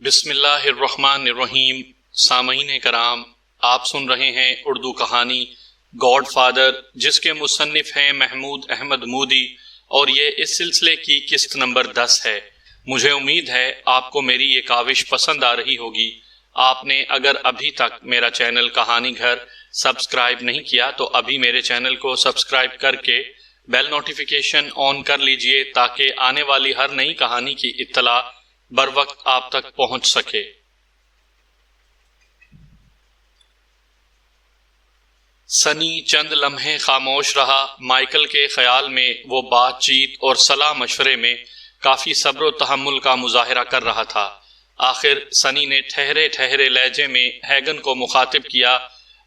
بسم اللہ الرحمن الرحیم۔ سامعین کرام، آپ سن رہے ہیں اردو کہانی گاڈ فادر، جس کے مصنف ہیں محمود احمد مودی، اور یہ اس سلسلے کی قسط نمبر 10 ہے۔ مجھے امید ہے آپ کو میری یہ کاوش پسند آ رہی ہوگی۔ آپ نے اگر ابھی تک میرا چینل کہانی گھر سبسکرائب نہیں کیا تو ابھی میرے چینل کو سبسکرائب کر کے بیل نوٹیفیکیشن آن کر لیجئے تاکہ آنے والی ہر نئی کہانی کی اطلاع بر وقت آپ تک پہنچ سکے۔ سنی چند لمحے خاموش رہا۔ مائیکل کے خیال میں وہ بات چیت اور صلاح مشورے میں کافی صبر و تحمل کا مظاہرہ کر رہا تھا۔ آخر سنی نے ٹھہرے ٹھہرے لہجے میں ہیگن کو مخاطب کیا،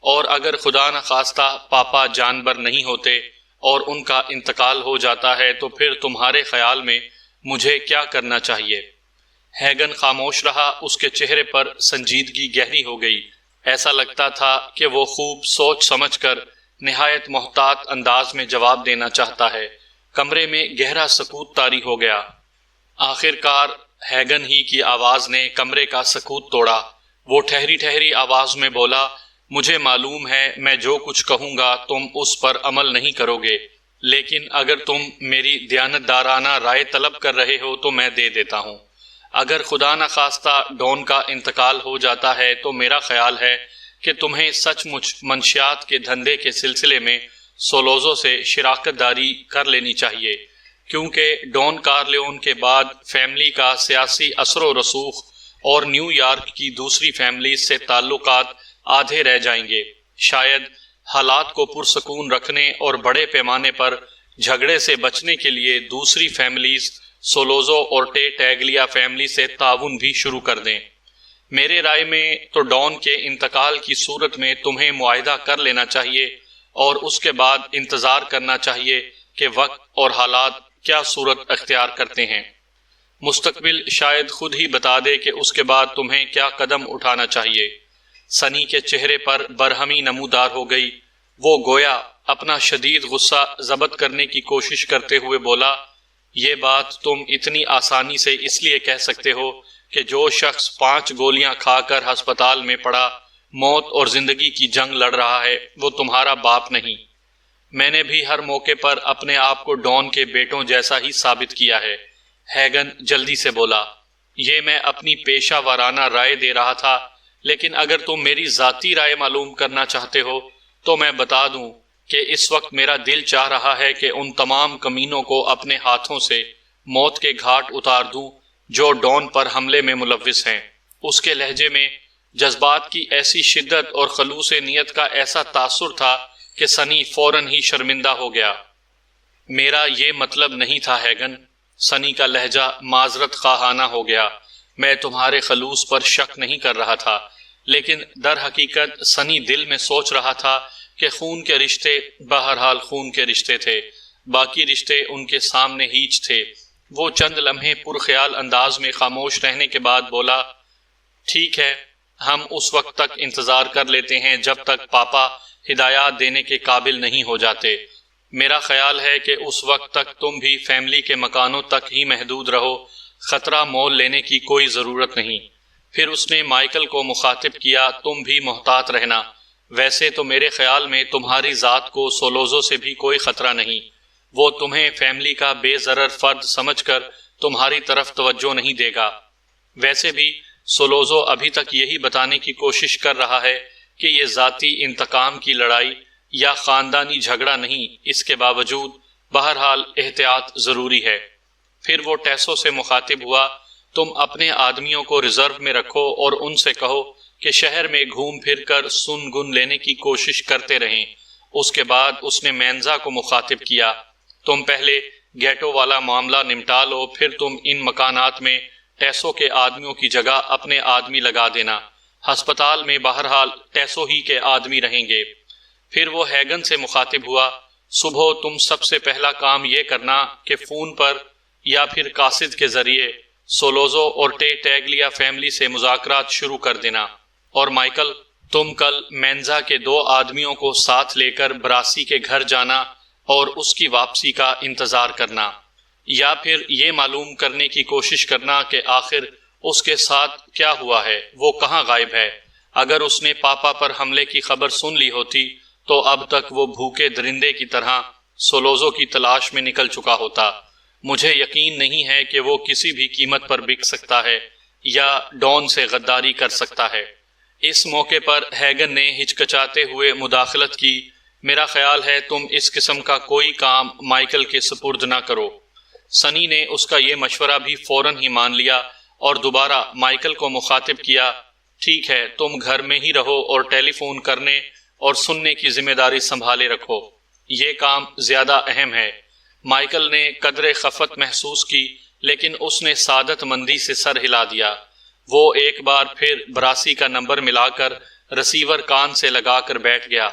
اور اگر خدا نخواستہ پاپا جانبر نہیں ہوتے اور ان کا انتقال ہو جاتا ہے تو پھر تمہارے خیال میں مجھے کیا کرنا چاہیے؟ ہیگن خاموش رہا۔ اس کے چہرے پر سنجیدگی گہری ہو گئی۔ ایسا لگتا تھا کہ وہ خوب سوچ سمجھ کر نہایت محتاط انداز میں جواب دینا چاہتا ہے۔ کمرے میں گہرا سکوت طاری ہو گیا۔ آخر کار ہیگن ہی کی آواز نے کمرے کا سکوت توڑا۔ وہ ٹھہری ٹھہری آواز میں بولا، مجھے معلوم ہے میں جو کچھ کہوں گا تم اس پر عمل نہیں کرو گے، لیکن اگر تم میری دیانتدارانہ رائے طلب کر رہے ہو تو میں دے دیتا ہوں۔ اگر خدا نخواستہ ڈون کا انتقال ہو جاتا ہے تو میرا خیال ہے کہ تمہیں سچ مچ منشیات کے دھندے کے سلسلے میں سولوزو سے شراکت داری کر لینی چاہیے، کیونکہ ڈون کارلیون کے بعد فیملی کا سیاسی اثر و رسوخ اور نیو یارک کی دوسری فیملی سے تعلقات آدھے رہ جائیں گے۔ شاید حالات کو پرسکون رکھنے اور بڑے پیمانے پر جھگڑے سے بچنے کے لیے دوسری فیملیز سولوزو اور ٹیگلیا فیملی سے تعاون بھی شروع کر دیں۔ میرے رائے میں تو ڈون کے انتقال کی صورت میں تمہیں معاہدہ کر لینا چاہیے اور اس کے بعد انتظار کرنا چاہیے کہ وقت اور حالات کیا صورت اختیار کرتے ہیں۔ مستقبل شاید خود ہی بتا دے کہ اس کے بعد تمہیں کیا قدم اٹھانا چاہیے۔ سنی کے چہرے پر برہمی نمودار ہو گئی۔ وہ گویا اپنا شدید غصہ ضبط کرنے کی کوشش کرتے ہوئے بولا، یہ بات تم اتنی آسانی سے اس لیے کہہ سکتے ہو کہ جو شخص 5 گولیاں کھا کر ہسپتال میں پڑا، موت اور زندگی کی جنگ لڑ رہا ہے، وہ تمہارا باپ نہیں۔ میں نے بھی ہر موقع پر اپنے آپ کو ڈون کے بیٹوں جیسا ہی ثابت کیا ہے۔ ہیگن جلدی سے بولا، یہ میں اپنی پیشہ ورانہ رائے دے رہا تھا، لیکن اگر تم میری ذاتی رائے معلوم کرنا چاہتے ہو تو میں بتا دوں کہ اس وقت میرا دل چاہ رہا ہے کہ ان تمام کمینوں کو اپنے ہاتھوں سے موت کے گھاٹ اتار دوں جو ڈون پر حملے میں ملوث ہیں۔ اس کے لہجے میں جذبات کی ایسی شدت اور خلوص نیت کا ایسا تاثر تھا کہ سنی فوراً ہی شرمندہ ہو گیا۔ میرا یہ مطلب نہیں تھا ہیگن۔ سنی کا لہجہ معذرت خواہانہ ہو گیا۔ میں تمہارے خلوص پر شک نہیں کر رہا تھا، لیکن در حقیقت سنی دل میں سوچ رہا تھا کہ خون کے رشتے بہرحال خون کے رشتے تھے، باقی رشتے ان کے سامنے ہیچ تھے۔ وہ چند لمحے پرخیال انداز میں خاموش رہنے کے بعد بولا، ٹھیک ہے، ہم اس وقت تک انتظار کر لیتے ہیں جب تک پاپا ہدایات دینے کے قابل نہیں ہو جاتے۔ میرا خیال ہے کہ اس وقت تک تم بھی فیملی کے مکانوں تک ہی محدود رہو، خطرہ مول لینے کی کوئی ضرورت نہیں۔ پھر اس نے مائیکل کو مخاطب کیا، تم بھی محتاط رہنا۔ ویسے تو میرے خیال میں تمہاری ذات کو سولوزو سے بھی کوئی خطرہ نہیں۔ وہ تمہیں فیملی کا بے ضرر فرد سمجھ کر تمہاری طرف توجہ نہیں دے گا۔ ویسے بھی سولوزو ابھی تک یہی بتانے کی کوشش کر رہا ہے کہ یہ ذاتی انتقام کی لڑائی یا خاندانی جھگڑا نہیں، اس کے باوجود بہرحال احتیاط ضروری ہے۔ پھر وہ ٹیسو سے مخاطب ہوا، تم اپنے آدمیوں کو ریزرو میں رکھو اور ان سے کہو کہ شہر میں گھوم پھر کر سن گن لینے کی کوشش کرتے رہیں۔ اس کے بعد اس نے مینزا کو مخاطب کیا، تم پہلے گیٹو والا معاملہ نمٹا لو، پھر تم ان مکانات میں ٹیسو کے آدمیوں کی جگہ اپنے آدمی لگا دینا۔ ہسپتال میں بہرحال ٹیسو ہی کے آدمی رہیں گے۔ پھر وہ ہیگن سے مخاطب ہوا، صبح تم سب سے پہلا کام یہ کرنا کہ فون پر یا پھر قاصد کے ذریعے سولوزو اور ٹیگلیا فیملی سے مذاکرات شروع کر دینا، اور مائیکل تم کل مینزا کے 2 آدمیوں کو ساتھ لے کر براسی کے گھر جانا اور اس کی واپسی کا انتظار کرنا، یا پھر یہ معلوم کرنے کی کوشش کرنا کہ آخر اس کے ساتھ کیا ہوا ہے، وہ کہاں غائب ہے؟ اگر اس نے پاپا پر حملے کی خبر سن لی ہوتی تو اب تک وہ بھوکے درندے کی طرح سولوزو کی تلاش میں نکل چکا ہوتا۔ مجھے یقین نہیں ہے کہ وہ کسی بھی قیمت پر بک سکتا ہے یا ڈان سے غداری کر سکتا ہے۔ اس موقع پر ہیگن نے ہچکچاتے ہوئے مداخلت کی، میرا خیال ہے تم اس قسم کا کوئی کام مائیکل کے سپرد نہ کرو۔ سنی نے اس کا یہ مشورہ بھی فوراً ہی مان لیا اور دوبارہ مائیکل کو مخاطب کیا، ٹھیک ہے، تم گھر میں ہی رہو اور ٹیلی فون کرنے اور سننے کی ذمہ داری سنبھالے رکھو، یہ کام زیادہ اہم ہے۔ مائیکل نے قدرے خفت محسوس کی، لیکن اس نے سعادت مندی سے سر ہلا دیا۔ وہ ایک بار پھر 82 کا نمبر ملا کر رسیور کان سے لگا کر بیٹھ گیا۔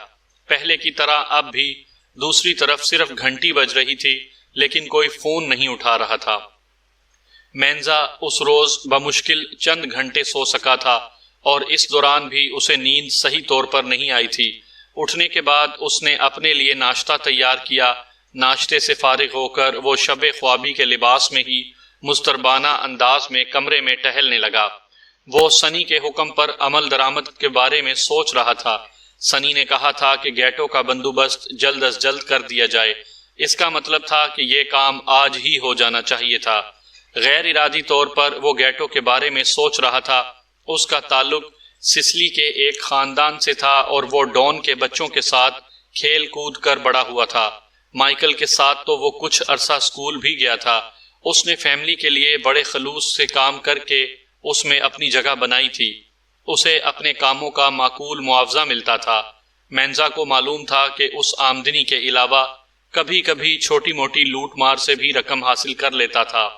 پہلے کی طرح اب بھی دوسری طرف صرف گھنٹی بج رہی تھی، لیکن کوئی فون نہیں اٹھا رہا تھا۔ مینزا اس روز بمشکل چند گھنٹے سو سکا تھا اور اس دوران بھی اسے نیند صحیح طور پر نہیں آئی تھی۔ اٹھنے کے بعد اس نے اپنے لیے ناشتہ تیار کیا۔ ناشتے سے فارغ ہو کر وہ شب خوابی کے لباس میں ہی مستربانہ انداز میں کمرے میں ٹہلنے لگا۔ وہ سنی کے حکم پر عمل درآمد کے بارے میں سوچ رہا تھا۔ سنی نے کہا تھا کہ گیٹو کا بندوبست جلد از جلد کر دیا جائے۔ اس کا مطلب تھا کہ یہ کام آج ہی ہو جانا چاہیے تھا۔ غیر ارادی طور پر وہ گیٹو کے بارے میں سوچ رہا تھا۔ اس کا تعلق سسلی کے ایک خاندان سے تھا اور وہ ڈان کے بچوں کے ساتھ کھیل کود کر بڑا ہوا تھا۔ مائیکل کے ساتھ تو وہ کچھ عرصہ اسکول بھی گیا تھا۔ اس نے فیملی کے لیے بڑے خلوص سے کام کر کے اس میں اپنی جگہ بنائی تھی۔ اسے اپنے کاموں کا معقول معاوضہ ملتا تھا۔ مینزا کو معلوم تھا کہ اس آمدنی کے علاوہ کبھی کبھی چھوٹی موٹی لوٹ مار سے بھی رقم حاصل کر لیتا تھا۔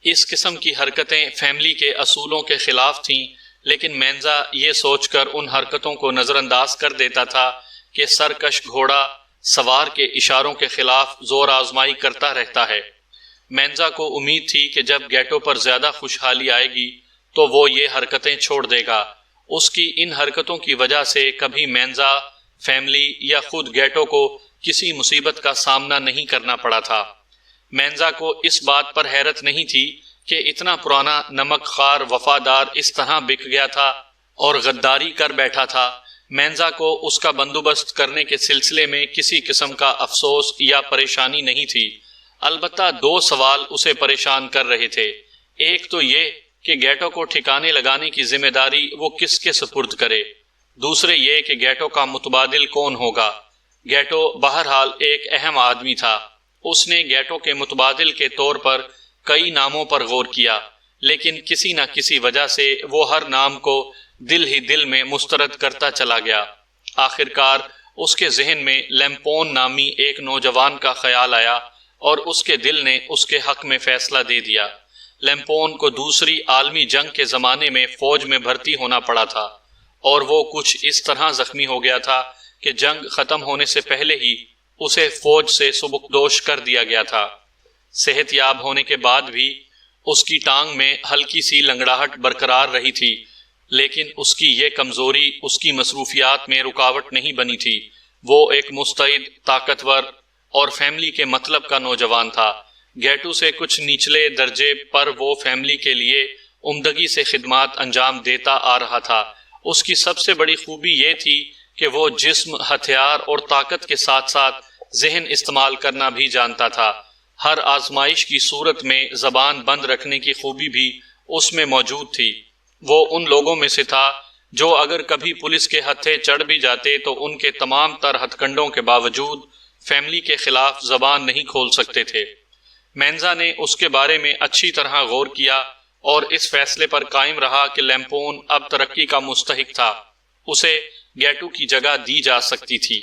اس قسم کی حرکتیں فیملی کے اصولوں کے خلاف تھیں، لیکن مینزا یہ سوچ کر ان حرکتوں کو نظر انداز کر دیتا تھا کہ سرکش گھوڑا سوار کے اشاروں کے خلاف زور آزمائی کرتا رہتا ہے۔ مینزا کو امید تھی کہ جب گیٹو پر زیادہ خوشحالی آئے گی تو وہ یہ حرکتیں چھوڑ دے گا۔ اس کی ان حرکتوں کی وجہ سے کبھی مینزا، فیملی یا خود گیٹو کو کسی مصیبت کا سامنا نہیں کرنا پڑا تھا۔ مینزا کو اس بات پر حیرت نہیں تھی کہ اتنا پرانا نمک خوار وفادار اس طرح بک گیا تھا اور غداری کر بیٹھا تھا۔ مینزا کو اس کا بندوبست کرنے کے سلسلے میں کسی قسم کا افسوس یا پریشانی نہیں تھی۔ البتہ دو سوال اسے پریشان کر رہے تھے۔ ایک تو یہ کہ گیٹو کو ٹھکانے لگانے کی ذمہ داری وہ کس کے سپرد کرے، دوسرے یہ کہ گیٹو کا متبادل کون ہوگا۔ گیٹو بہرحال ایک اہم آدمی تھا۔ اس نے گیٹو کے متبادل کے طور پر کئی ناموں پر غور کیا، لیکن کسی نہ کسی وجہ سے وہ ہر نام کو دل ہی دل میں مسترد کرتا چلا گیا۔ آخرکار اس کے ذہن میں لیمپون نامی ایک نوجوان کا خیال آیا اور اس کے دل نے اس کے حق میں فیصلہ دے دیا۔ لیمپون کو دوسری عالمی جنگ کے زمانے میں فوج میں بھرتی ہونا پڑا تھا اور وہ کچھ اس طرح زخمی ہو گیا تھا کہ جنگ ختم ہونے سے پہلے ہی اسے فوج سے سبکدوش کر دیا گیا تھا۔ صحت یاب ہونے کے بعد بھی اس کی ٹانگ میں ہلکی سی لنگڑاہٹ برقرار رہی تھی، لیکن اس کی یہ کمزوری اس کی مصروفیات میں رکاوٹ نہیں بنی تھی۔ وہ ایک مستعد، طاقتور اور فیملی کے مطلب کا نوجوان تھا۔ گیٹو سے کچھ نچلے درجے پر وہ فیملی کے لیے عمدگی سے خدمات انجام دیتا آ رہا تھا۔ اس کی سب سے بڑی خوبی یہ تھی کہ وہ جسم، ہتھیار اور طاقت کے ساتھ ساتھ ذہن استعمال کرنا بھی جانتا تھا۔ ہر آزمائش کی صورت میں زبان بند رکھنے کی خوبی بھی اس میں موجود تھی۔ وہ ان لوگوں میں سے تھا جو اگر کبھی پولیس کے ہتھے چڑھ بھی جاتے تو ان کے تمام تر ہتھ کنڈوں کے باوجود فیملی کے خلاف زبان نہیں کھول سکتے تھے۔ مینزا نے اس کے بارے میں اچھی طرح غور کیا اور اس فیصلے پر قائم رہا کہ لیمپون اب ترقی کا مستحق تھا، اسے گیٹو کی جگہ دی جا سکتی تھی۔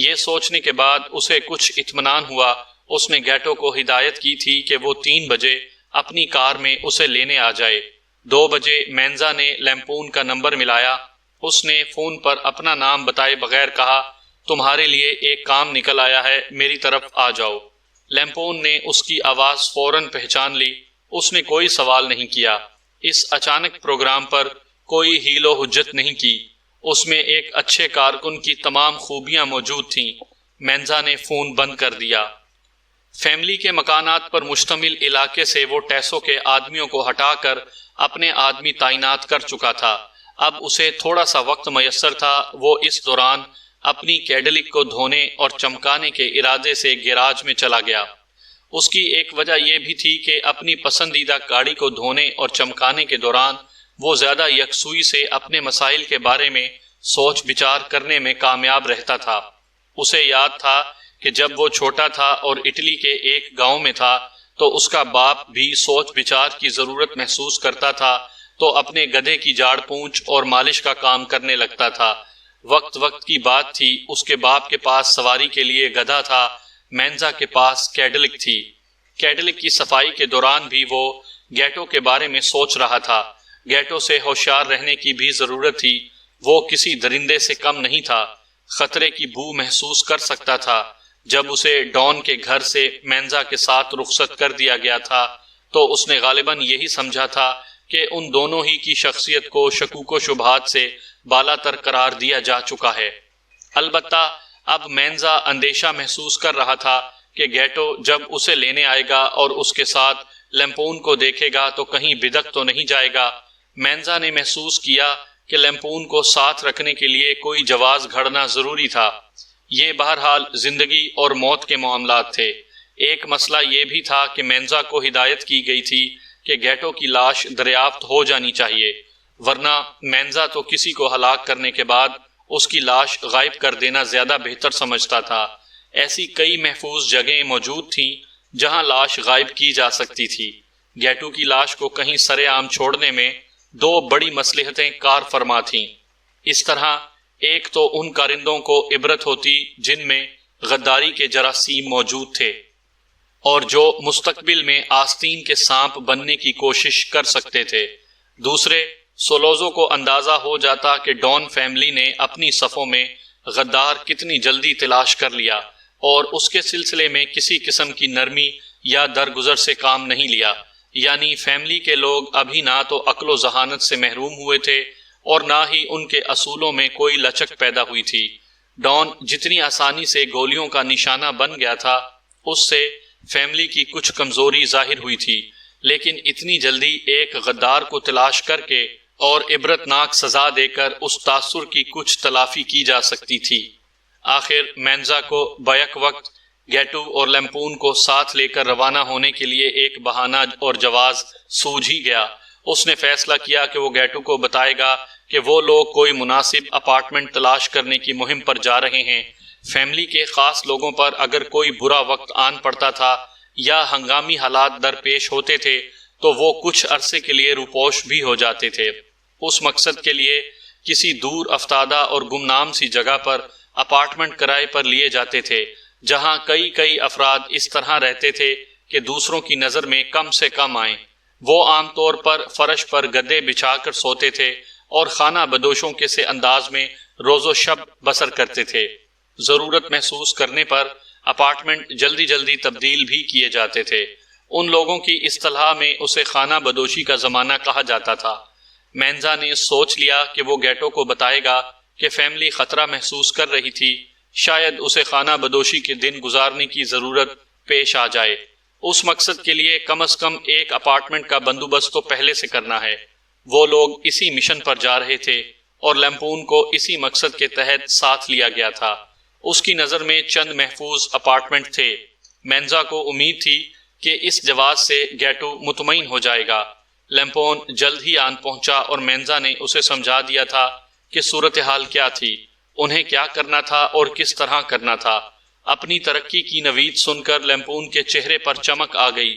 یہ سوچنے کے بعد اسے کچھ اطمینان ہوا۔ اس نے گیٹو کو ہدایت کی تھی کہ وہ 3 بجے اپنی کار میں اسے لینے آ جائے۔ 2 بجے مینزا نے لیمپون کا نمبر ملایا۔ اس نے فون پر اپنا نام بتائے بغیر کہا، تمہارے لیے ایک کام نکل آیا ہے، میری طرف آ جاؤ۔ لیمپون نے اس کی آواز فوراً پہچان لی۔ اس نے کوئی سوال نہیں کیا۔ اس اچانک پروگرام پر کوئی حیل و حجت نہیں کی۔ اس میں ایک اچھے کارکن کی تمام خوبیاں موجود تھیں۔ مینزا نے فون بند کر دیا۔ فیملی کے مکانات پر مشتمل علاقے سے وہ ٹیسو کے آدمیوں کو ہٹا کر اپنے آدمی تعینات کر چکا تھا۔ اب اسے تھوڑا سا وقت میسر تھا، وہ اس دوران اپنی کیڈلک کو دھونے اور چمکانے کے ارادے سے گیراج میں چلا گیا۔ اس کی ایک وجہ یہ بھی تھی کہ اپنی پسندیدہ گاڑی کو دھونے اور چمکانے کے دوران وہ زیادہ یکسوئی سے اپنے مسائل کے بارے میں سوچ بچار کرنے میں کامیاب رہتا تھا۔ اسے یاد تھا کہ جب وہ چھوٹا تھا اور اٹلی کے ایک گاؤں میں تھا تو اس کا باپ بھی سوچ بچار کی ضرورت محسوس کرتا تھا تو اپنے گدھے کی جاڑ پونچھ اور مالش کا کام کرنے لگتا تھا۔ وقت وقت کی بات تھی، اس کے باپ کے پاس سواری کے لیے گدھا تھا، مینزا کے پاس کیڈلک تھی۔ کیڈلک کی صفائی کے دوران بھی وہ گیٹو کے بارے میں سوچ رہا تھا۔ گیٹو سے ہوشیار رہنے کی بھی ضرورت تھی، وہ کسی درندے سے کم نہیں تھا، خطرے کی بو محسوس کر سکتا تھا۔ جب اسے ڈان کے گھر سے مینزا کے ساتھ رخصت کر دیا گیا تھا تو اس نے غالباً یہی سمجھا تھا کہ ان دونوں ہی کی شخصیت کو شکوک و شبہات سے بالا تر قرار دیا جا چکا ہے۔ البتہ اب مینزا اندیشہ محسوس کر رہا تھا کہ گیٹو جب اسے لینے آئے گا اور اس کے ساتھ لیمپون کو دیکھے گا تو کہیں بدک تو نہیں جائے گا۔ مینزا نے محسوس کیا کہ لیمپون کو ساتھ رکھنے کے لیے کوئی جواز گھڑنا ضروری تھا۔ یہ بہرحال زندگی اور موت کے معاملات تھے۔ ایک مسئلہ یہ بھی تھا کہ مینزا کو ہدایت کی گئی تھی کہ گیٹو کی لاش دریافت ہو جانی چاہیے، ورنہ مینزا تو کسی کو ہلاک کرنے کے بعد اس کی لاش غائب کر دینا زیادہ بہتر سمجھتا تھا۔ ایسی کئی محفوظ جگہیں موجود تھیں جہاں لاش غائب کی جا سکتی تھی۔ گیٹو کی لاش کو کہیں سرے عام چھوڑنے میں دو بڑی مصلحتیں کار فرما تھیں۔ اس طرح ایک تو ان کارندوں کو عبرت ہوتی جن میں غداری کے جراثیم موجود تھے اور جو مستقبل میں آستین کے سانپ بننے کی کوشش کر سکتے تھے۔ دوسرے، سولوزو کو اندازہ ہو جاتا کہ ڈان فیملی نے اپنی صفوں میں غدار کتنی جلدی تلاش کر لیا اور اس کے سلسلے میں کسی قسم کی نرمی یا درگزر سے کام نہیں لیا، یعنی فیملی کے لوگ ابھی نہ تو عقل و ذہانت سے محروم ہوئے تھے اور نہ ہی ان کے اصولوں میں کوئی لچک پیدا ہوئی تھی۔ ڈان جتنی آسانی سے گولیوں کا نشانہ بن گیا تھا، اس سے فیملی کی کچھ کمزوری ظاہر ہوئی تھی، لیکن اتنی جلدی ایک غدار کو تلاش کر کے اور عبرتناک سزا دے کر اس تاثر کی کچھ تلافی کی جا سکتی تھی۔ آخر مینزا کو بیک وقت گیٹو اور لیمپون کو ساتھ لے کر روانہ ہونے کے لیے ایک بہانہ اور جواز سوجھ ہی گیا۔ اس نے فیصلہ کیا کہ وہ گیٹو کو بتائے گا کہ وہ لوگ کوئی مناسب اپارٹمنٹ تلاش کرنے کی مہم پر جا رہے ہیں۔ فیملی کے خاص لوگوں پر اگر کوئی برا وقت آن پڑتا تھا یا ہنگامی حالات درپیش ہوتے تھے تو وہ کچھ عرصے کے لیے روپوش بھی ہو جاتے تھے۔ اس مقصد کے لیے کسی دور افتادہ اور گمنام سی جگہ پر اپارٹمنٹ کرائے پر لیے جاتے تھے، جہاں کئی افراد اس طرح رہتے تھے کہ دوسروں کی نظر میں کم سے کم آئیں۔ وہ عام طور پر فرش پر گدے بچھا کر سوتے تھے اور خانہ بدوشوں کے سے انداز میں روز و شب بسر کرتے تھے۔ ضرورت محسوس کرنے پر اپارٹمنٹ جلدی تبدیل بھی کیے جاتے تھے۔ ان لوگوں کی اصطلاح میں اسے خانہ بدوشی کا زمانہ کہا جاتا تھا۔ مینزا نے سوچ لیا کہ وہ گیٹو کو بتائے گا کہ فیملی خطرہ محسوس کر رہی تھی، شاید اسے خانہ بدوشی کے دن گزارنے کی ضرورت پیش آ جائے۔ اس مقصد کے لیے کم از کم ایک اپارٹمنٹ کا بندوبست تو پہلے سے کرنا ہے۔ وہ لوگ اسی مشن پر جا رہے تھے اور لیمپون کو اسی مقصد کے تحت ساتھ لیا گیا تھا۔ اس کی نظر میں چند محفوظ اپارٹمنٹ تھے۔ مینزا کو امید تھی کہ اس جواز سے گیٹو مطمئن ہو جائے گا۔ لیمپون جلد ہی آن پہنچا اور مینزا نے اسے سمجھا دیا تھا کہ صورتحال کیا تھی، انہیں کیا کرنا تھا اور کس طرح کرنا تھا۔ اپنی ترقی کی نوید سن کر لیمپون کے چہرے پر چمک آ گئی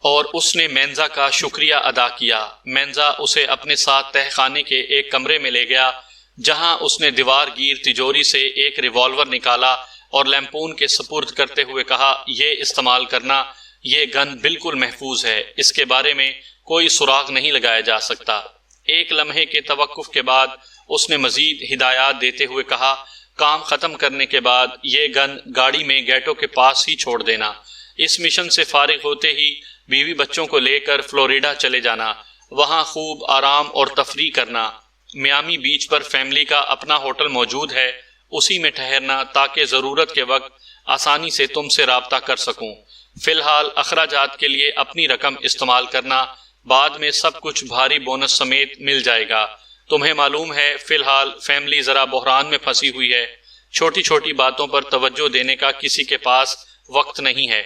اور اس نے مینزا کا شکریہ ادا کیا۔ مینزا اسے اپنے ساتھ تہ خانے کے ایک کمرے میں لے گیا، جہاں اس نے دیوار گیر تجوری سے ایک ریوالور نکالا اور لیمپون کے سپرد کرتے ہوئے کہا، یہ استعمال کرنا، یہ گن بالکل محفوظ ہے، اس کے بارے میں کوئی سراغ نہیں لگایا جا سکتا۔ ایک لمحے کے توقف کے بعد اس نے مزید ہدایات دیتے ہوئے کہا، کام ختم کرنے کے بعد یہ گن گاڑی میں گیٹو کے پاس ہی چھوڑ دینا۔ اس مشن سے فارغ ہوتے ہی بیوی بچوں کو لے کر فلوریڈا چلے جانا، وہاں خوب آرام اور تفریح کرنا۔ میامی بیچ پر فیملی کا اپنا ہوٹل موجود ہے، اسی میں ٹھہرنا تاکہ ضرورت کے وقت آسانی سے تم سے رابطہ کر سکوں۔ فی الحال اخراجات کے لیے اپنی رقم استعمال کرنا، بعد میں سب کچھ بھاری بونس سمیت مل جائے گا۔ تمہیں معلوم ہے فی الحال فیملی ذرا بحران میں پھنسی ہوئی ہے، چھوٹی چھوٹی باتوں پر توجہ دینے کا کسی کے پاس وقت نہیں ہے۔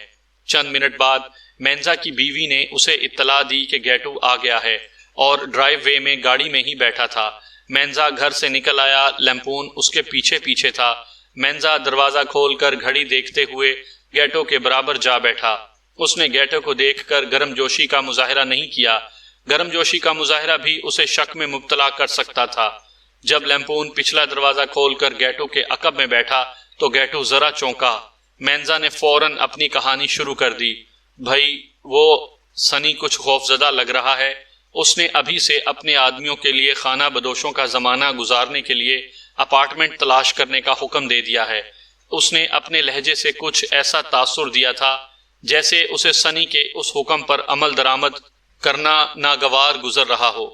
چند منٹ بعد مینزا کی بیوی نے اسے اطلاع دی کہ گیٹو آ گیا ہے اور ڈرائیو وے میں گاڑی میں ہی بیٹھا تھا۔ مینزا گھر سے نکل آیا، لیمپون اس کے پیچھے پیچھے تھا۔ مینزا دروازہ کھول کر گھڑی دیکھتے ہوئے گیٹو کے برابر جا بیٹھا۔ اس نے گیٹو کو دیکھ کر گرم جوشی کا مظاہرہ نہیں کیا، گرم جوشی کا مظاہرہ بھی اسے شک میں مبتلا کر سکتا تھا۔ جب لیمپون پچھلا دروازہ کھول کر گیٹو کے عقب میں بیٹھا تو گیٹو ذرا چونکا۔ مینزا نے فوراً اپنی کہانی شروع کر دی۔ بھائی وہ سنی کچھ خوفزدہ لگ رہا ہے، اس نے ابھی سے اپنے آدمیوں کے لیے خانہ بدوشوں کا زمانہ گزارنے کے لیے اپارٹمنٹ تلاش کرنے کا حکم دے دیا ہے۔ اس نے اپنے لہجے سے کچھ ایسا تاثر دیا تھا جیسے اسے سنی کے اس حکم پر عمل درآمد کرنا ناگوار گزر رہا ہو۔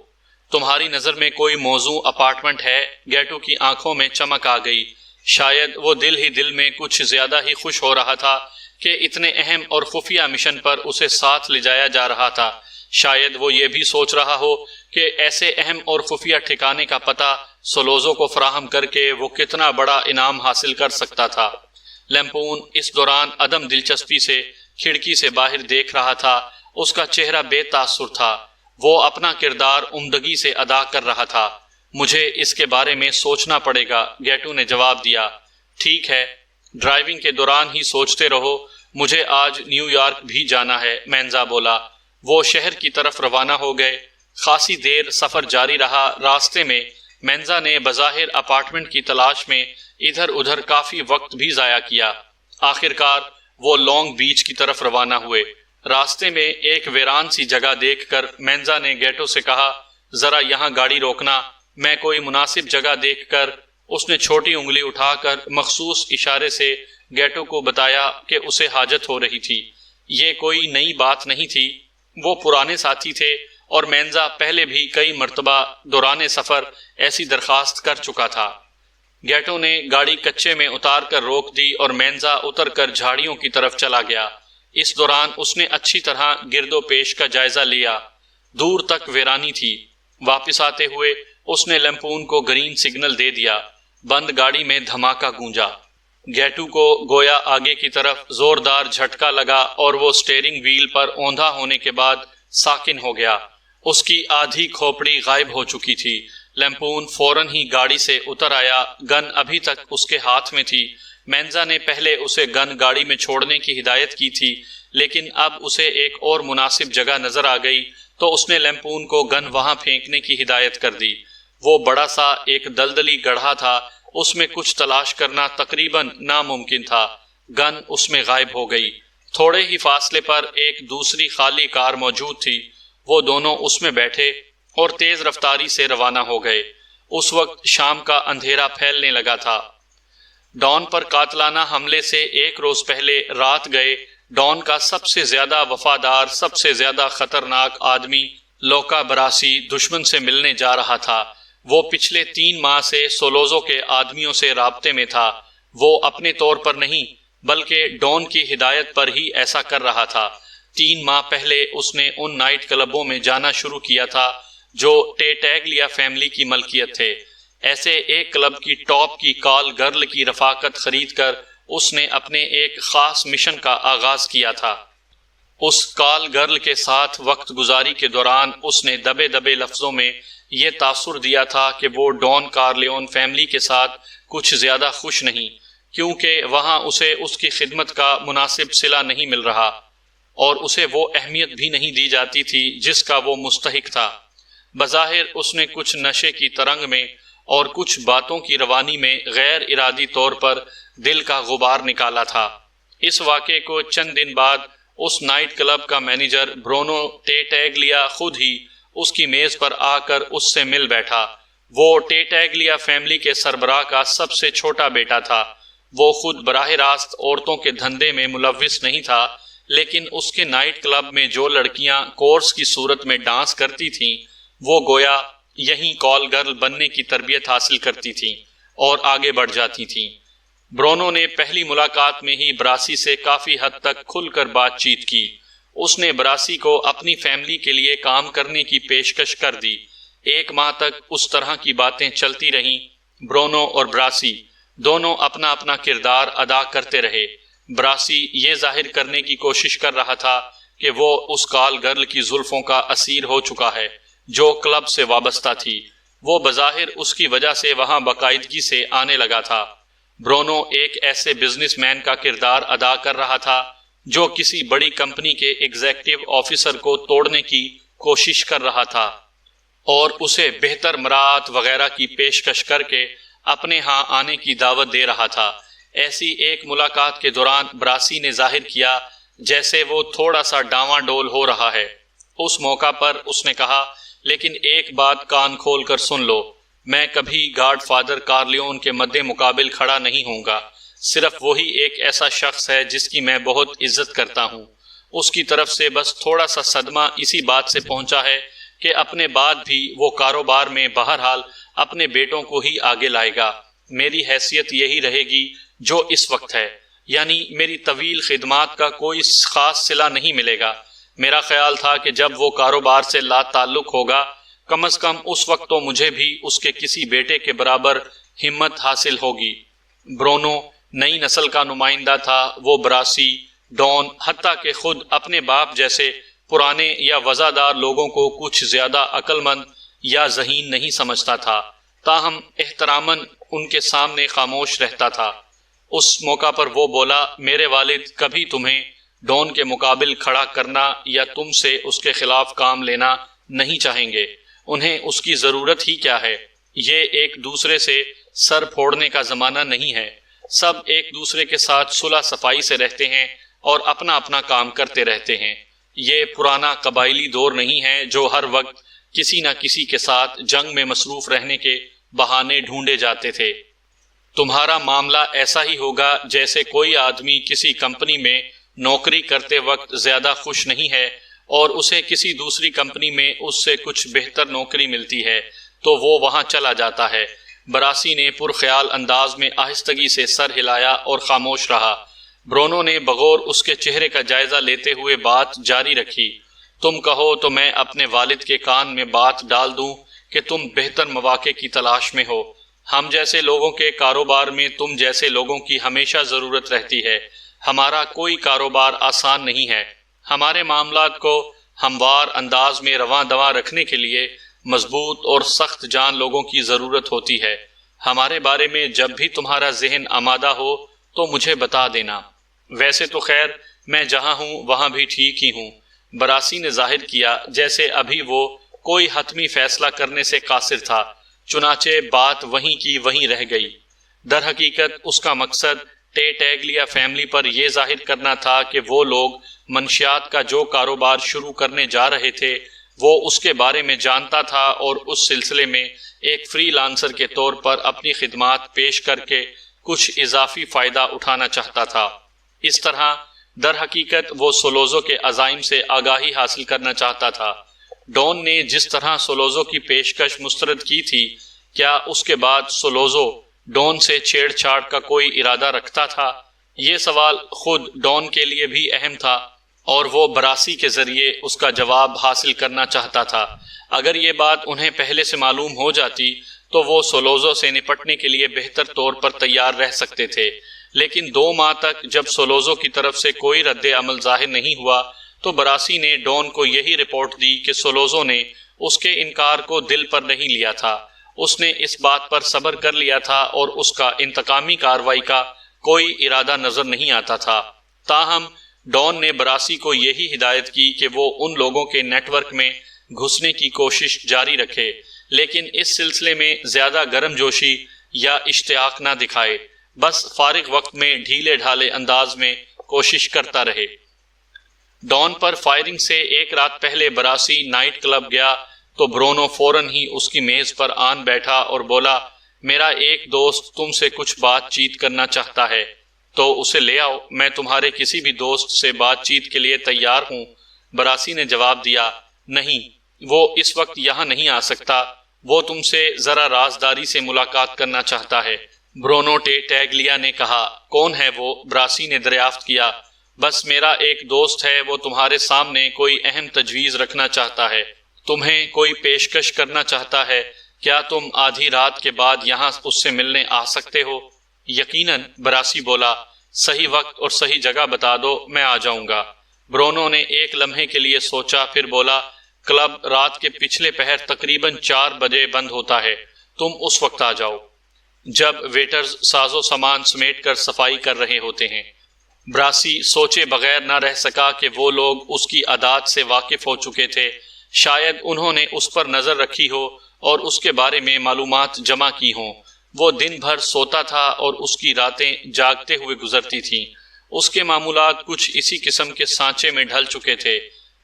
تمہاری نظر میں کوئی موزوں اپارٹمنٹ ہے؟ گیٹو کی آنکھوں میں چمک آ گئی۔ شاید وہ دل ہی دل میں کچھ زیادہ ہی خوش ہو رہا تھا کہ اتنے اہم اور خفیہ مشن پر اسے ساتھ لے جایا جا رہا تھا۔ شاید وہ یہ بھی سوچ رہا ہو کہ ایسے اہم اور خفیہ ٹھکانے کا پتہ سولوزو کو فراہم کر کے وہ کتنا بڑا انعام حاصل کر سکتا تھا۔ لیمپون اس دوران عدم دلچسپی سے کھڑکی سے باہر دیکھ رہا تھا۔ اس کا چہرہ بے تاثر تھا، وہ اپنا کردار عمدگی سے ادا کر رہا تھا۔ مجھے اس کے بارے میں سوچنا پڑے گا، گیٹو نے جواب دیا۔ ٹھیک ہے، ڈرائیونگ کے دوران ہی سوچتے رہو، مجھے آج نیو یارک بھی جانا ہے، مینزا بولا۔ وہ شہر کی طرف روانہ ہو گئے۔ خاصی دیر سفر جاری رہا۔ راستے میں مینزا نے بظاہر اپارٹمنٹ کی تلاش میں ادھر ادھر کافی وقت بھی ضائع کیا۔ آخر کار وہ لانگ بیچ کی طرف روانہ ہوئے۔ راستے میں ایک ویران سی جگہ دیکھ کر مینزا نے گیٹو سے کہا، ذرا یہاں گاڑی روکنا، میں کوئی مناسب جگہ دیکھ کر۔ اس نے چھوٹی انگلی اٹھا کر مخصوص اشارے سے گیٹو کو بتایا کہ اسے حاجت ہو رہی تھی۔ یہ کوئی نئی بات نہیں تھی، وہ پرانے ساتھی تھے اور مینزا پہلے بھی کئی مرتبہ دوران سفر ایسی درخواست کر چکا تھا۔ گیٹو نے گاڑی کچے میں اتار کر روک دی اور مینزا اتر کر جھاڑیوں کی طرف چلا گیا۔ اس دوران اس نے اچھی طرح گرد و پیش کا جائزہ لیا۔ دور تک ویرانی تھی۔ واپس آتے ہوئے اس نے لیمپون کو گرین سگنل دے دیا۔ بند گاڑی میں دھماکہ گونجا۔ گیٹو کو گویا آگے کی طرف زوردار جھٹکا لگا اور وہ سٹیئرنگ وہیل پر اوندھا ہونے کے بعد ساکن ہو گیا۔ اس کی آدھی کھوپڑی غائب ہو چکی تھی۔ لیمپون فوراً ہی گاڑی سے اتر آیا۔ گن ابھی تک اس کے ہاتھ میں تھی۔ مینزا نے پہلے اسے گن گاڑی میں چھوڑنے کی ہدایت کی تھی، لیکن اب اسے ایک اور مناسب جگہ نظر آ گئی تو اس نے لیمپون کو گن وہاں پھینکنے کی ہدایت کر دی۔ وہ بڑا سا ایک دلدلی گڑھا تھا، اس میں کچھ تلاش کرنا تقریباً ناممکن تھا۔ گن اس میں غائب ہو گئی۔ تھوڑے ہی فاصلے پر ایک دوسری خالی کار موجود تھی۔ وہ دونوں اس میں بیٹھے اور تیز رفتاری سے روانہ ہو گئے۔ اس وقت شام کا اندھیرا پھیلنے لگا تھا۔ ڈان پر قاتلانہ حملے سے ایک روز پہلے رات گئے ڈان کا سب سے زیادہ وفادار، سب سے زیادہ خطرناک آدمی لوکا براسی دشمن سے ملنے جا رہا تھا۔ وہ پچھلے 3 ماہ سے سولوزو کے آدمیوں سے رابطے میں تھا۔ وہ اپنے طور پر نہیں بلکہ ڈان کی ہدایت پر ہی ایسا کر رہا تھا۔ 3 ماہ پہلے اس نے ان نائٹ کلبوں میں جانا شروع کیا تھا جو ٹیٹیگلیا فیملی کی ملکیت تھے۔ ایسے ایک کلب کی ٹاپ کی کال گرل کی رفاقت خرید کر اس نے اپنے ایک خاص مشن کا آغاز کیا تھا۔ اس کال گرل کے ساتھ وقت گزاری کے دوران اس نے دبے دبے لفظوں میں یہ تاثر دیا تھا کہ وہ ڈان کارلیون فیملی کے ساتھ کچھ زیادہ خوش نہیں، کیونکہ وہاں اسے اس کی خدمت کا مناسب صلہ نہیں مل رہا اور اسے وہ اہمیت بھی نہیں دی جاتی تھی جس کا وہ مستحق تھا۔ بظاہر اس نے کچھ نشے کی ترنگ میں اور کچھ باتوں کی روانی میں غیر ارادی طور پر دل کا غبار نکالا تھا۔ اس واقعے کو چند دن بعد اس نائٹ کلب کا مینیجر برونو ٹیٹیگلیا خود ہی اس کی میز پر آ کر اس سے مل بیٹھا۔ وہ ٹیٹیگلیا فیملی کے سربراہ کا سب سے چھوٹا بیٹا تھا۔ وہ خود براہ راست عورتوں کے دھندے میں ملوث نہیں تھا، لیکن اس کے نائٹ کلب میں جو لڑکیاں کورس کی صورت میں ڈانس کرتی تھیں وہ گویا یہیں کال گرل بننے کی تربیت حاصل کرتی تھیں اور آگے بڑھ جاتی تھیں۔ برونو نے پہلی ملاقات میں ہی براسی سے کافی حد تک کھل کر بات چیت کی۔ اس نے براسی کو اپنی فیملی کے لیے کام کرنے کی پیشکش کر دی۔ 1 ماہ تک اس طرح کی باتیں چلتی رہیں۔ برونو اور براسی دونوں اپنا اپنا کردار ادا کرتے رہے۔ براسی یہ ظاہر کرنے کی کوشش کر رہا تھا کہ وہ اس کال گرل کی زلفوں کا اسیر ہو چکا ہے جو کلب سے وابستہ تھی۔ وہ بظاہر اس کی وجہ سے وہاں باقاعدگی سے آنے لگا تھا۔ برونو ایک ایسے بزنس مین کا کردار ادا کر رہا تھا جو کسی بڑی کمپنی کے ایگزیکٹو آفیسر کو توڑنے کی کوشش کر رہا تھا اور اسے بہتر مراعات وغیرہ کی پیشکش کر کے اپنے ہاں آنے کی دعوت دے رہا تھا۔ ایسی ایک ملاقات کے دوران براسی نے ظاہر کیا جیسے وہ تھوڑا سا ڈاواں ڈول ہو رہا ہے۔ اس موقع پر اس نے کہا، لیکن ایک بات کان کھول کر سن لو، میں کبھی گاڈ فادر کارلیون کے مد مقابل کھڑا نہیں ہوں گا۔ صرف وہی ایک ایسا شخص ہے جس کی میں بہت عزت کرتا ہوں۔ اس کی طرف سے بس تھوڑا سا صدمہ اسی بات سے پہنچا ہے کہ اپنے بعد بھی وہ کاروبار میں بہرحال اپنے بیٹوں کو ہی آگے لائے گا۔ میری حیثیت یہی رہے گی جو اس وقت ہے، یعنی میری طویل خدمات کا کوئی خاص صلہ نہیں ملے گا۔ میرا خیال تھا کہ جب وہ کاروبار سے لا تعلق ہوگا، کم از کم اس وقت تو مجھے بھی اس کے کسی بیٹے کے برابر ہمت حاصل ہوگی۔ برونو نئی نسل کا نمائندہ تھا۔ وہ براسی، ڈون، حتیٰ کہ خود اپنے باپ جیسے پرانے یا وزادار لوگوں کو کچھ زیادہ عقل مند یا ذہین نہیں سمجھتا تھا، تاہم احتراماً ان کے سامنے خاموش رہتا تھا۔ اس موقع پر وہ بولا، میرے والد کبھی تمہیں ڈون کے مقابل کھڑا کرنا یا تم سے اس کے خلاف کام لینا نہیں چاہیں گے۔ انہیں اس کی ضرورت ہی کیا ہے؟ یہ ایک دوسرے سے سر پھوڑنے کا زمانہ نہیں ہے۔ سب ایک دوسرے کے ساتھ صلح صفائی سے رہتے ہیں اور اپنا اپنا کام کرتے رہتے ہیں۔ یہ پرانا قبائلی دور نہیں ہے جو ہر وقت کسی نہ کسی کے ساتھ جنگ میں مصروف رہنے کے بہانے ڈھونڈے جاتے تھے۔ تمہارا معاملہ ایسا ہی ہوگا جیسے کوئی آدمی کسی کمپنی میں نوکری کرتے وقت زیادہ خوش نہیں ہے اور اسے کسی دوسری کمپنی میں اس سے کچھ بہتر نوکری ملتی ہے تو وہ وہاں چلا جاتا ہے۔ براسی نے پرخیال انداز میں آہستگی سے سر ہلایا اور خاموش رہا۔ برونو نے بغور اس کے چہرے کا جائزہ لیتے ہوئے بات جاری رکھی، تم کہو تو میں اپنے والد کے کان میں بات ڈال دوں کہ تم بہتر مواقع کی تلاش میں ہو۔ ہم جیسے لوگوں کے کاروبار میں تم جیسے لوگوں کی ہمیشہ ضرورت رہتی ہے۔ ہمارا کوئی کاروبار آسان نہیں ہے۔ ہمارے معاملات کو ہموار انداز میں رواں دواں رکھنے کے لیے مضبوط اور سخت جان لوگوں کی ضرورت ہوتی ہے۔ ہمارے بارے میں جب بھی تمہارا ذہن آمادہ ہو تو مجھے بتا دینا۔ ویسے تو خیر میں جہاں ہوں وہاں بھی ٹھیک ہی ہوں۔ براسی نے ظاہر کیا جیسے ابھی وہ کوئی حتمی فیصلہ کرنے سے قاصر تھا، چنانچہ بات وہیں کی وہیں رہ گئی۔ در حقیقت اس کا مقصد ٹیگلیا فیملی پر یہ ظاہر کرنا تھا کہ وہ لوگ منشیات کا جو کاروبار شروع کرنے جا رہے تھے وہ اس کے بارے میں جانتا تھا اور اس سلسلے میں ایک فری لانسر کے طور پر اپنی خدمات پیش کر کے کچھ اضافی فائدہ اٹھانا چاہتا تھا۔ اس طرح در حقیقت وہ سولوزو کے عزائم سے آگاہی حاصل کرنا چاہتا تھا۔ ڈون نے جس طرح سولوزو کی پیشکش مسترد کی تھی، کیا اس کے بعد سولوزو ڈون سے چھیڑ چھاڑ کا کوئی ارادہ رکھتا تھا؟ یہ سوال خود ڈون کے لیے بھی اہم تھا اور وہ براسی کے ذریعے اس کا جواب حاصل کرنا چاہتا تھا۔ اگر یہ بات انہیں پہلے سے معلوم ہو جاتی تو وہ سولوزو سے نپٹنے کے لیے بہتر طور پر تیار رہ سکتے تھے، لیکن 2 ماہ تک جب سولوزو کی طرف سے کوئی رد عمل ظاہر نہیں ہوا تو براسی نے ڈون کو یہی رپورٹ دی کہ سولوزو نے اس کے انکار کو دل پر نہیں لیا تھا۔ اس نے اس بات پر صبر کر لیا تھا اور اس کا انتقامی کارروائی کا کوئی ارادہ نظر نہیں آتا تھا۔ تاہم ڈون نے براسی کو یہی ہدایت کی کہ وہ ان لوگوں کے نیٹ ورک میں گھسنے کی کوشش جاری رکھے، لیکن اس سلسلے میں زیادہ گرم جوشی یا اشتیاق نہ دکھائے، بس فارغ وقت میں ڈھیلے ڈھالے انداز میں کوشش کرتا رہے۔ ڈون پر فائرنگ سے 1 رات پہلے براسی نائٹ کلب گیا تو برونو فوراً ہی اس کی میز پر آن بیٹھا اور بولا، میرا ایک دوست تم سے کچھ بات چیت کرنا چاہتا ہے تو اسے لے آؤ، میں تمہارے کسی بھی دوست سے بات چیت کے لیے تیار ہوں۔ براسی نے جواب دیا، نہیں، وہ اس وقت یہاں نہیں آ سکتا، وہ تم سے ذرا رازداری سے ملاقات کرنا چاہتا ہے۔ برونو ٹے ٹیگلیا نے کہا۔ کون ہے وہ؟ براسی نے دریافت کیا۔ بس میرا ایک دوست ہے، وہ تمہارے سامنے کوئی اہم تجویز رکھنا چاہتا ہے، تمہیں کوئی پیشکش کرنا چاہتا ہے۔ کیا تم آدھی رات کے بعد یہاں اس سے ملنے آ سکتے ہو؟ یقیناً، براسی بولا۔ صحیح وقت اور صحیح جگہ بتا دو، میں آ جاؤں گا۔ برونو نے ایک لمحے کے لیے سوچا، پھر بولا، کلب رات کے پچھلے پہر تقریباً 4 بجے بند ہوتا ہے، تم اس وقت آ جاؤ جب ویٹرز ساز و سامان سمیٹ کر صفائی کر رہے ہوتے ہیں۔ براسی سوچے بغیر نہ رہ سکا کہ وہ لوگ اس کی عادات سے واقف ہو چکے تھے، شاید انہوں نے اس پر نظر رکھی ہو اور اس کے بارے میں معلومات جمع کی ہوں۔ وہ دن بھر سوتا تھا اور اس کی راتیں جاگتے ہوئے گزرتی تھیں۔ اس کے معمولات کچھ اسی قسم کے سانچے میں ڈھل چکے تھے۔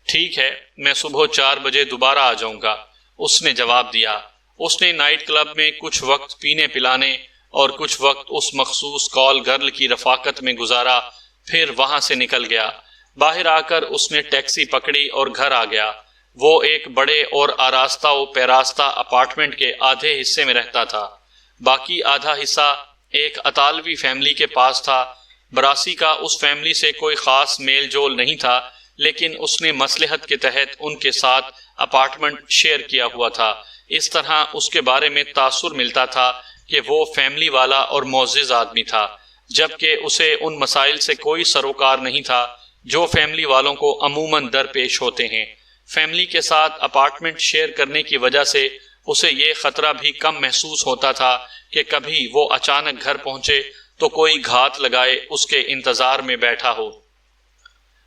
ٹھیک ہے، میں صبح 4 بجے دوبارہ آ جاؤں گا، اس نے جواب دیا۔ اس نے نائٹ کلب میں کچھ وقت پینے پلانے اور کچھ وقت اس مخصوص کال گرل کی رفاقت میں گزارا، پھر وہاں سے نکل گیا۔ باہر آ کر اس نے ٹیکسی پکڑی اور گھر آ گیا۔ وہ ایک بڑے اور آراستہ و پیراستہ اپارٹمنٹ کے آدھے حصے میں رہتا تھا، باقی آدھا حصہ ایک اطالوی فیملی کے پاس تھا۔ براسی کا اس فیملی سے کوئی خاص میل جول نہیں تھا، لیکن اس نے مصلحت کے تحت ان کے ساتھ اپارٹمنٹ شیئر کیا ہوا تھا۔ اس طرح اس کے بارے میں تاثر ملتا تھا کہ وہ فیملی والا اور معزز آدمی تھا، جبکہ اسے ان مسائل سے کوئی سروکار نہیں تھا جو فیملی والوں کو عموماً درپیش ہوتے ہیں۔ فیملی کے ساتھ اپارٹمنٹ شیئر کرنے کی وجہ سے اسے یہ خطرہ بھی کم محسوس ہوتا تھا کہ کبھی وہ اچانک گھر پہنچے تو کوئی گھات لگائے اس کے انتظار میں بیٹھا ہو۔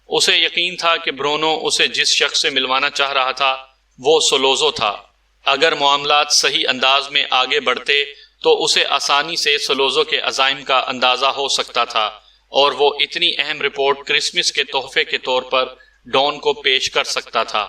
اسے یقین تھا کہ برونو اسے جس شخص سے ملوانا چاہ رہا تھا وہ سولوزو تھا۔ اگر معاملات صحیح انداز میں آگے بڑھتے تو اسے آسانی سے سولوزو کے عزائم کا اندازہ ہو سکتا تھا، اور وہ اتنی اہم رپورٹ کرسمس کے تحفے کے طور پر ڈان کو پیش کر سکتا تھا۔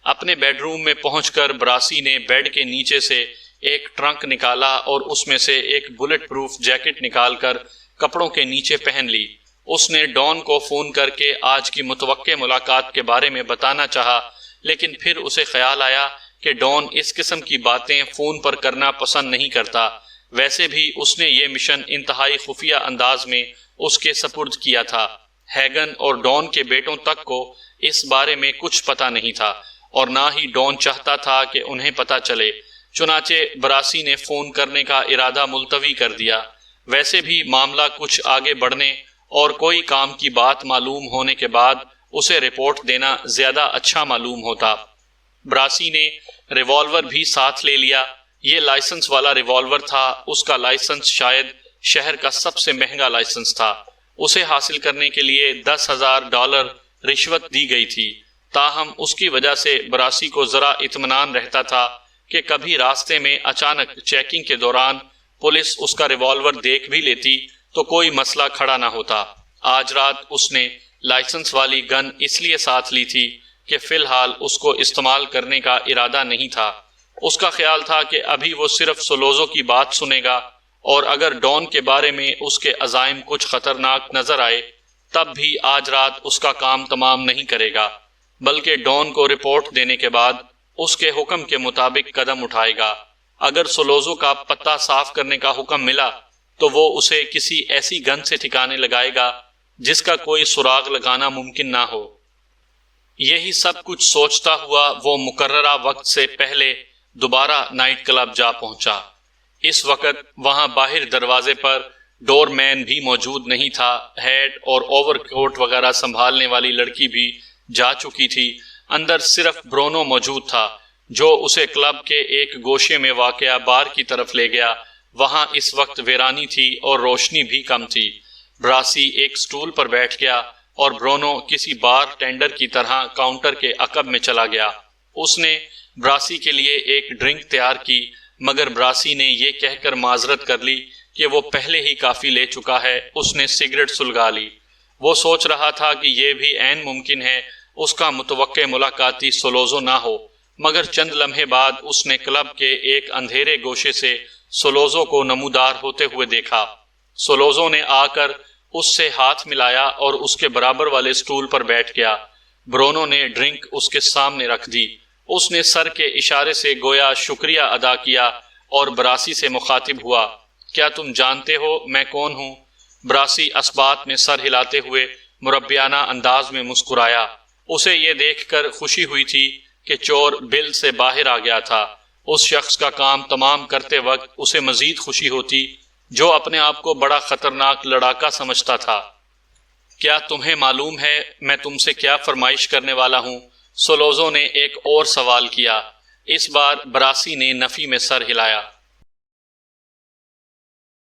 اپنے بیڈ روم میں پہنچ کر براسی نے بیڈ کے نیچے سے ایک ٹرنک نکالا اور اس میں سے ایک بلٹ پروف جیکٹ نکال کر کپڑوں کے نیچے پہن لی۔ اس نے ڈان کو فون کر کے آج کی متوقع ملاقات کے بارے میں بتانا چاہا، لیکن پھر اسے خیال آیا کہ ڈان اس قسم کی باتیں فون پر کرنا پسند نہیں کرتا۔ ویسے بھی اس نے یہ مشن انتہائی خفیہ انداز میں اس کے سپرد کیا تھا۔ ہیگن اور ڈان کے بیٹوں تک کو اس بارے میں کچھ پتہ نہیں تھا، اور نہ ہی ڈان چاہتا تھا کہ انہیں پتہ چلے۔ چنانچہ براسی نے فون کرنے کا ارادہ ملتوی کر دیا۔ ویسے بھی معاملہ کچھ آگے بڑھنے اور کوئی کام کی بات معلوم ہونے کے بعد اسے رپورٹ دینا زیادہ اچھا معلوم ہوتا۔ براسی نے ریوالور بھی ساتھ لے لیا۔ یہ لائسنس والا ریوالور تھا۔ اس کا لائسنس شاید شہر کا سب سے مہنگا لائسنس تھا۔ اسے حاصل کرنے کے لیے $10,000 رشوت دی گئی تھی۔ تاہم اس کی وجہ سے براسی کو ذرا اطمینان رہتا تھا کہ کبھی راستے میں اچانک چیکنگ کے دوران پولیس اس کا ریوالور دیکھ بھی لیتی تو کوئی مسئلہ کھڑا نہ ہوتا۔ آج رات اس نے لائسنس والی گن اس لیے ساتھ لی تھی کہ فی الحال اس کو استعمال کرنے کا ارادہ نہیں تھا۔ اس کا خیال تھا کہ ابھی وہ صرف سولوزو کی بات سنے گا، اور اگر ڈان کے بارے میں اس کے عزائم کچھ خطرناک نظر آئے تب بھی آج رات اس کا کام تمام نہیں کرے گا، بلکہ ڈان کو رپورٹ دینے کے بعد اس کے حکم کے مطابق قدم اٹھائے گا۔ اگر سولوزو کا پتہ صاف کرنے کا حکم ملا تو وہ اسے کسی ایسی گن سے ٹھکانے لگائے گا جس کا کوئی سراغ لگانا ممکن نہ ہو۔ یہی سب کچھ سوچتا ہوا وہ مقررہ وقت سے پہلے دوبارہ نائٹ کلب جا پہنچا۔ اس وقت وہاں باہر دروازے پر ڈور مین بھی موجود نہیں تھا۔ ہیٹ اور اوور کوٹ وغیرہ سنبھالنے والی لڑکی بھی جا چکی تھی۔ اندر صرف برونو موجود تھا، جو اسے کلب کے ایک گوشے میں واقع بار کی طرف لے گیا۔ وہاں اس وقت ویرانی تھی اور روشنی بھی کم تھی۔ براسی ایک سٹول پر بیٹھ گیا اور برونو کسی بار ٹینڈر کی طرح کاؤنٹر کے عقب میں چلا گیا۔ اس نے براسی کے لیے ایک ڈرنک تیار کی، مگر براسی نے یہ کہہ کر معذرت کر لی کہ وہ پہلے ہی کافی لے چکا ہے۔ اس نے سگریٹ سلگا لی۔ وہ سوچ رہا تھا کہ یہ بھی عین ممکن ہے اس کا متوقع ملاقاتی سولوزو نہ ہو، مگر چند لمحے بعد اس نے کلب کے ایک اندھیرے گوشے سے سولوزو کو نمودار ہوتے ہوئے دیکھا۔ سولوزو نے آ کر اس سے ہاتھ ملایا اور اس کے برابر والے سٹول پر بیٹھ گیا۔ برونو نے ڈرنک اس کے سامنے رکھ دی۔ اس نے سر کے اشارے سے گویا شکریہ ادا کیا اور براسی سے مخاطب ہوا، کیا تم جانتے ہو میں کون ہوں؟ براسی اسبات میں سر ہلاتے ہوئے مربیانہ انداز میں مسکرایا۔ اسے یہ دیکھ کر خوشی ہوئی تھی کہ چور بل سے باہر آ گیا تھا۔ اس شخص کا کام تمام کرتے وقت اسے مزید خوشی ہوتی جو اپنے آپ کو بڑا خطرناک لڑاکا سمجھتا تھا۔ کیا تمہیں معلوم ہے میں تم سے کیا فرمائش کرنے والا ہوں؟ سولوزو نے ایک اور سوال کیا۔ اس بار براسی نے نفی میں سر ہلایا۔